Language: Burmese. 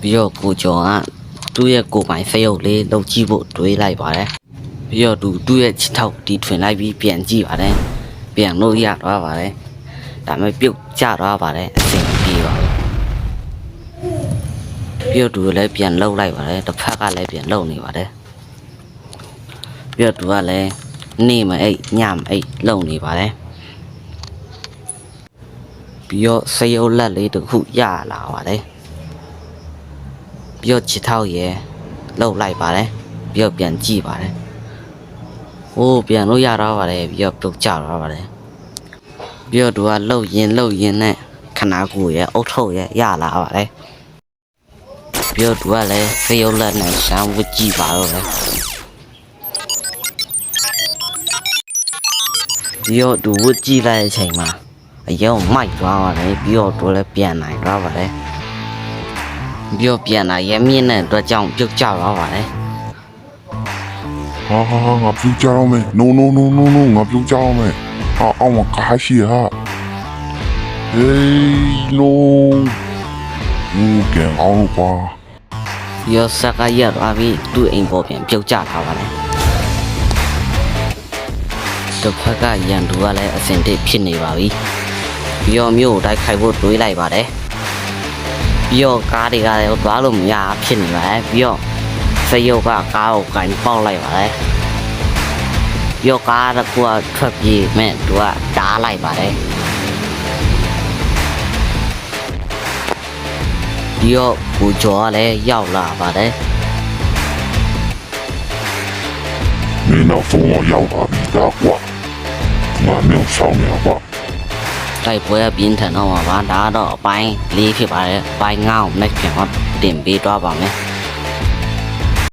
ပြီးတော့ကိုကျော်ကသူ့ရဲ့ကိုယ်ပိုင်စရုပ်လေးလှုပ်ကြည့်ဖို့တွေးလိုက်ပါတယ်ပြီးတော့သူ့ရဲ့ချစ်ထောက်တီထွင်လိုက်ပြီးပြန်ကြည့်ပါတယ်ပြန်လို့ရသွားပါတယ်ဒါပေမဲ့ပြုတ်ကျသွားပါတယ်အဆင်ပြေပါဘူးပြီးတော့သူလည်းပြန်လှုပ်လိုက်ပါတယ်တစ်ဖက်ကလည်းပြန်လှုပ်နေပါတယ်ပြီးတော့သူကလည်းနေမအိတ်ညမအိတ်လှုပ်နေပါတယ်ပြီးတော့စရုပ်လက်လေးတစ်ခုရလာပါတယ်ပြီးတော့ချစ်ထောက်ရဲ့လှုပ်လိုက်ပါတယ်ပြီးတော့ပြန်ကြည့်ပါတယ်โอ้ပြန်လို့ရတော့ပါတယ်ပြီးတော့ပြုတ်ကျသွားပါတယ်ပြီးတော့သူကလှုပ်ရင်နဲ့ခနာကိုရဲ့အုတ်ထုတ်ရဲ့ရလာပါတယ်ပြီးတော့သူကလည်းစရုပ်လက်နဲ့ရှမ်းဝတ်ကြည့်ပါတော့တယ်ပြီးတော့သူဝတ်ကြည့်လိုက်တဲ့အချိန်မှာအယုံမိုက်သွားပါတယ်ပြီးတော့သူလည်းပြန်နိုင်သွားပါတယ်ပြီးတော့ပြန်လာရဲမြင့်တဲ့အတွက်ကြောင့်ပြုတ်ကျသွားပါတယ်哈，我不叫没，no，我不叫没，我卡西哈，哎，no，我见熬了吧，ပြီးတော့ဆက်ကရက်သွားပြီးသူ့အိမ်ပေါ်ပြန်ပြုတ်ကျထားပါတယ်တစ်ဖက်ကရန်သူကလည်းအစင်တစ်ဖြစ်နေပါပြီပြီးတော့မြို့ကိုတိုက်ခိုက်ဖို့တွေးလိုက်ပါတယ်ပြီးတော့ကားတွေကလည်းသွားလို့မရဖြစ်နေပါတယ်ပြီးတော့စရုပ်ကကားကိုကန်ပေါက်လိုက်ပါတယ်ပြီးတော့ကားတစ်ခုကထွက်ပြေးမဲ့သူကတားလိုက်ပါတယ်ပြီးတော့ဘူကျော်ကလည်းရောက်လာပါတယ်你那风我要把你打挂，我没有少秒吧，တိုက်ပွဲပြင်းထန်တော့မှာပါဒါတော့အပိုင်း၄ဖြစ်ပါတယ်အပိုင်း9ကို next ပြန်တော့တင်ပေးတော့ပါမယ်